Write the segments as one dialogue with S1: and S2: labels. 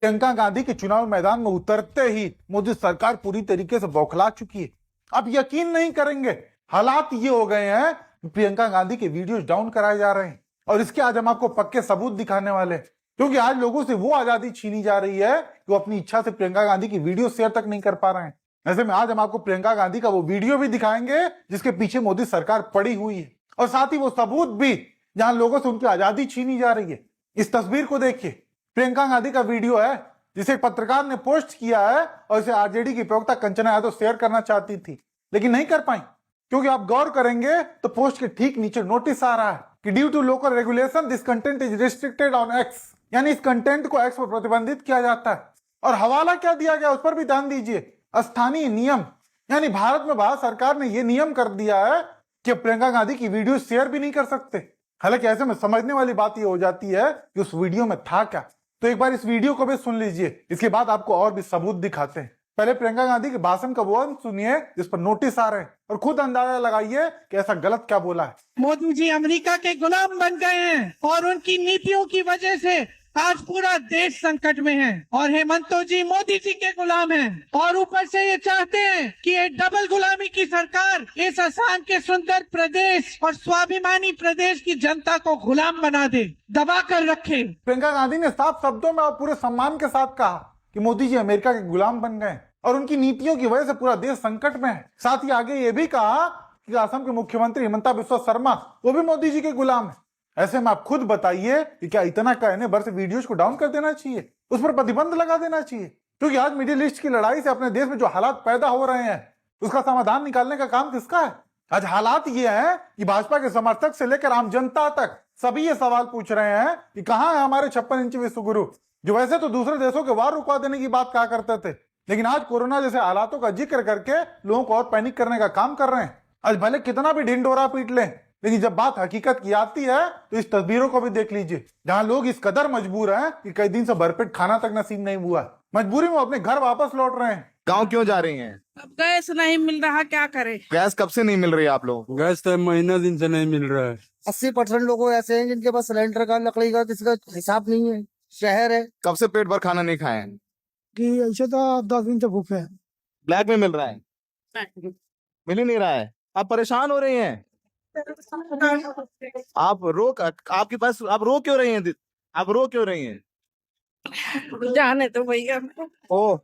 S1: प्रियंका गांधी के चुनाव मैदान में उतरते ही मोदी सरकार पूरी तरीके से बौखला चुकी है। आप यकीन नहीं करेंगे, हालात ये हो गए हैं कि प्रियंका गांधी के वीडियोस डाउन कराए जा रहे हैं और इसके आज हम आपको पक्के सबूत दिखाने वाले हैं, क्योंकि आज लोगों से वो आजादी छीनी जा रही है कि वो अपनी इच्छा से प्रियंका गांधी की वीडियो शेयर तक नहीं कर पा रहे हैं। ऐसे में आज हम आपको प्रियंका गांधी का वो वीडियो भी दिखाएंगे जिसके पीछे मोदी सरकार पड़ी हुई है, और साथ ही वो सबूत भी जहां लोगों से उनकी आजादी छीनी जा रही है। इस तस्वीर को देखिए, प्रियंका गांधी का वीडियो है जिसे पत्रकार ने पोस्ट किया है और इसे आरजेडी की प्रवक्ता कंचना यादव शेयर करना चाहती थी लेकिन नहीं कर पाई, क्योंकि आप गौर करेंगे तो पोस्ट के ठीक नीचे नोटिस आ रहा है कि due to local regulation this content is restricted on X, यानी इस कंटेंट को एक्स पर प्रतिबंधित किया जाता है। और हवाला क्या दिया गया उस पर भी ध्यान दीजिए, स्थानीय नियम, यानी भारत में भारत सरकार ने यह नियम कर दिया है कि प्रियंका गांधी की वीडियो शेयर भी नहीं कर सकते। हालांकि ऐसे में समझने वाली बात यह हो जाती है कि उस वीडियो में था क्या। तो एक बार इस वीडियो को भी सुन लीजिए, इसके बाद आपको और भी सबूत दिखाते हैं। पहले प्रियंका गांधी के भाषण का वो अंश सुनिए जिस पर नोटिस आ रहे हैं और खुद अंदाजा लगाइए कि ऐसा गलत क्या बोला है।
S2: मोदी जी अमेरिका के गुलाम बन गए हैं और उनकी नीतियों की वजह से आज पूरा देश संकट में है, और हेमंतो जी मोदी जी के गुलाम हैं, और ऊपर से ये चाहते हैं कि ये डबल गुलामी की सरकार इस असम के सुंदर प्रदेश और स्वाभिमानी प्रदेश की जनता को गुलाम बना दे, दबा कर रखे।
S1: प्रियंका गांधी ने साफ शब्दों में और पूरे सम्मान के साथ कहा कि मोदी जी अमेरिका के गुलाम बन गए और उनकी नीतियों की वजह से पूरा देश संकट में है। साथ ही आगे ये भी कहा कि असम के मुख्यमंत्री हिमंता बिस्वा शर्मा वो भी मोदी जी के गुलाम है। ऐसे में आप खुद बताइए कि क्या इतना कहने भर से वीडियोज को डाउन कर देना चाहिए, उस पर प्रतिबंध लगा देना चाहिए? क्योंकि आज मिडिल ईस्ट की लड़ाई से अपने देश में जो हालात पैदा हो रहे हैं उसका समाधान निकालने का काम किसका है? आज हालात ये हैं कि भाजपा के समर्थक से लेकर आम जनता तक सभी ये सवाल पूछ रहे हैं कि कहां है हमारे 56 इंची विश्वगुरु, जो वैसे तो दूसरे देशों के वार रुकवा देने की बात कहा करते थे, लेकिन आज कोरोना जैसे हालातों का जिक्र करके लोगों को और पैनिक करने का काम कर रहे हैं। आज भले कितना भी ढिंडोरा पीट लें, लेकिन जब बात हकीकत की आती है तो इस तस्वीरों को भी देख लीजिए, जहां लोग इस कदर मजबूर हैं कि कई दिन से भरपेट खाना तक नसीब नहीं हुआ, मजबूरी में अपने घर वापस लौट रहे हैं।
S3: गांव क्यों जा रही हैं?
S4: अब गैस नहीं मिल रहा, क्या करे?
S3: गैस कब से नहीं मिल रही है आप लोग?
S5: गैस तो महीना दिन से नहीं मिल रहा है।
S6: 80% लोग ऐसे हैं जिनके पास सिलेंडर का लकड़ी का किसी का हिसाब नहीं है। शहर है
S3: कब से पेट भर खाना नहीं खाए हैं?
S6: कि ऐसे तो 10 दिन से भूखे हैं।
S3: ब्लैक में मिल रहा है? मिल ही नहीं रहा है। आप परेशान हो रही हैं? आपके पास आप रो क्यों रही हैं? आप रो क्यों रही हैं?
S4: जाने तो भैया।
S1: ओ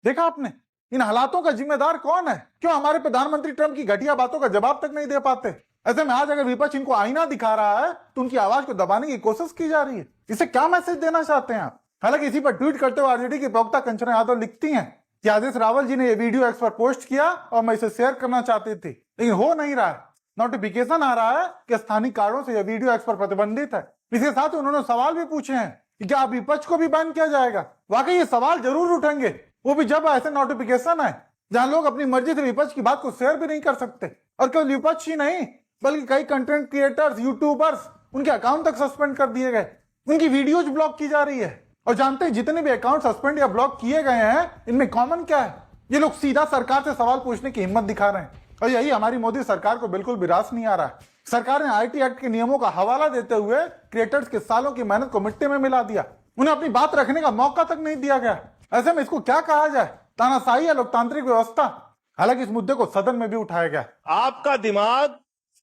S1: देखा आपने, इन हालातों का जिम्मेदार कौन है? क्यों हमारे प्रधानमंत्री ट्रंप की घटिया बातों का जवाब तक नहीं दे पाते? ऐसे में आज अगर विपक्ष इनको आईना दिखा रहा है तो उनकी आवाज को दबाने की कोशिश की जा रही है। इसे क्या मैसेज देना चाहते हैं आप? हालांकि इसी पर ट्वीट करते हुए आरजेडी की प्रवक्ता कंचना यादव लिखती हैं कि आदेश रावल जी ने यह वीडियो एक्स पर पोस्ट किया और मैं इसे शेयर करना चाहती थी, लेकिन हो नहीं रहा है। नोटिफिकेशन आ रहा है कि स्थानीय कारणों से यह वीडियो एक्स पर प्रतिबंधित है। इसके साथ ही उन्होंने सवाल भी पूछे हैं कि क्या विपक्ष को भी बैन किया जाएगा। वाकई ये सवाल जरूर उठेंगे, वो भी जब ऐसे नोटिफिकेशन है जहां लोग अपनी मर्जी से विपक्ष की बात को शेयर भी नहीं कर सकते। और केवल विपक्ष ही नहीं बल्कि कई कंटेंट क्रिएटर्स, यूट्यूबर्स, उनके अकाउंट तक सस्पेंड कर दिए गए, उनकी वीडियोज ब्लॉक की जा रही है। और जानते हैं जितने भी अकाउंट सस्पेंड या ब्लॉक किए गए हैं इनमें कॉमन क्या है? ये लोग सीधा सरकार से सवाल पूछने की हिम्मत दिखा रहे हैं, और यही हमारी मोदी सरकार को बिल्कुल भी रास नहीं आ रहा है। सरकार ने आईटी एक्ट के नियमों का हवाला देते हुए क्रिएटर्स के सालों की मेहनत को मिट्टी में मिला दिया, उन्हें अपनी बात रखने का मौका तक नहीं दिया गया। ऐसे में इसको क्या कहा जाए, तानाशाही या लोकतांत्रिक व्यवस्था? हालांकि इस मुद्दे को सदन में भी उठाया गया।
S7: आपका दिमाग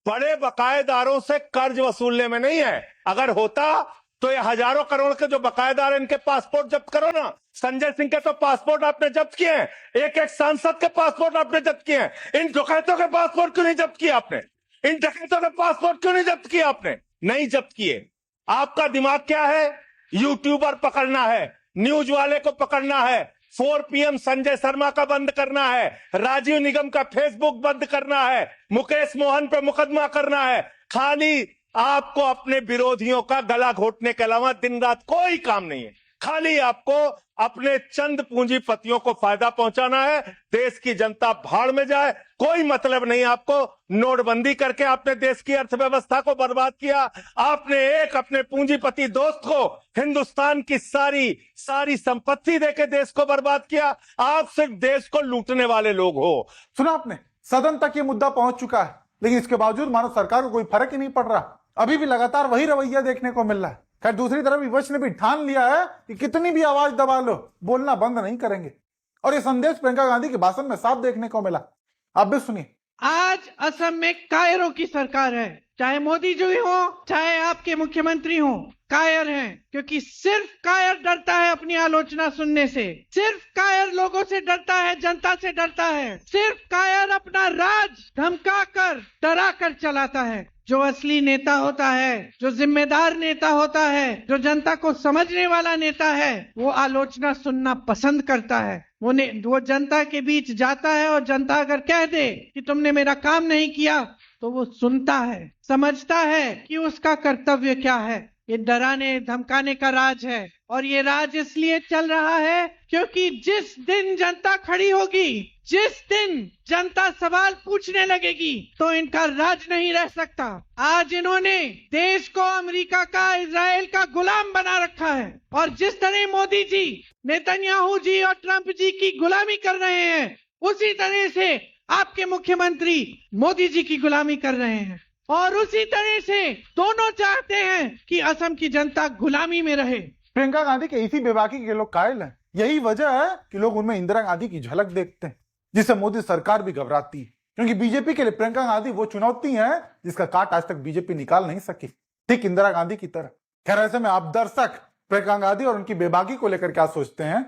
S7: बड़े बकायेदारों से कर्ज वसूलने में नहीं है। अगर होता तो ये हजारों करोड़ के जो बकायेदार इनके पासपोर्ट जब्त करो ना। संजय सिंह के तो पासपोर्ट आपने जब्त किए हैं, एक एक सांसद के पासपोर्ट आपने जब्त किए हैं। इन डकैतों के पासपोर्ट क्यों नहीं जब्त किए आपने? इन डकैतों के पासपोर्ट क्यों नहीं जब्त किए आपने? नहीं जब्त किए। आपका दिमाग क्या है? यूट्यूबर पकड़ना है, न्यूज वाले को पकड़ना है, 4 PM संजय शर्मा का बंद करना है, राजीव निगम का फेसबुक बंद करना है, मुकेश मोहन पे मुकदमा करना है। खाली आपको अपने विरोधियों का गला घोटने के अलावा दिन रात कोई काम नहीं है। खाली आपको अपने चंद पूंजीपतियों को फायदा पहुंचाना है। देश की जनता भाड़ में जाए, कोई मतलब नहीं आपको। नोटबंदी करके आपने देश की अर्थव्यवस्था को बर्बाद किया। आपने एक अपने पूंजीपति दोस्त को हिंदुस्तान की सारी संपत्ति देके देश को बर्बाद किया। आप सिर्फ देश को लूटने वाले लोग हो।
S1: सुना आपने, सदन तक ये मुद्दा पहुंच चुका है, लेकिन इसके बावजूद मानो सरकार को कोई फर्क ही नहीं पड़ रहा। अभी भी लगातार वही रवैया देखने को मिल रहा है। खैर दूसरी तरफ विपक्ष ने भी ठान लिया है कि कितनी भी आवाज दबा लो, बोलना बंद नहीं करेंगे। और ये संदेश प्रियंका गांधी के भाषण में साफ देखने को मिला। आप भी सुनिए।
S2: आज असम में कायरों की सरकार है, चाहे मोदी जी हो चाहे आपके मुख्यमंत्री हो, कायर हैं, क्योंकि सिर्फ कायर डरता है अपनी आलोचना सुनने से, सिर्फ कायर लोगों से डरता है, जनता से डरता है, सिर्फ कायर अपना राज धमका कर डरा कर चलाता है। जो असली नेता होता है, जो जिम्मेदार नेता होता है, जो जनता को समझने वाला नेता है, वो आलोचना सुनना पसंद करता है। वो जनता के बीच जाता है और जनता अगर कह दे कि तुमने मेरा काम नहीं किया तो वो सुनता है, समझता है कि उसका कर्तव्य क्या है। ये डराने धमकाने का राज है, और ये राज इसलिए चल रहा है क्योंकि जिस दिन जनता खड़ी होगी, जिस दिन जनता सवाल पूछने लगेगी, तो इनका राज नहीं रह सकता। आज इन्होंने देश को अमेरिका का, इजराइल का गुलाम बना रखा है, और जिस तरह मोदी जी, नेतन्याहू जी और ट्रंप जी की गुलामी कर रहे हैं, उसी तरह से आपके मुख्यमंत्री मोदी जी की गुलामी कर रहे हैं, और उसी तरह से दोनों चाहते हैं कि असम की जनता गुलामी में रहे।
S1: प्रियंका गांधी के इसी बेबाकी के लोग कायल हैं। यही वजह है कि लोग उनमें इंदिरा गांधी की झलक देखते हैं, जिससे मोदी सरकार भी घबराती है, क्योंकि बीजेपी के लिए प्रियंका गांधी वो चुनौती है जिसका काट आज तक बीजेपी निकाल नहीं सकी, ठीक इंदिरा गांधी की तरह। खैर ऐसे में आप दर्शक प्रियंका गांधी और उनकी बेबाकी को लेकर क्या सोचते हैं,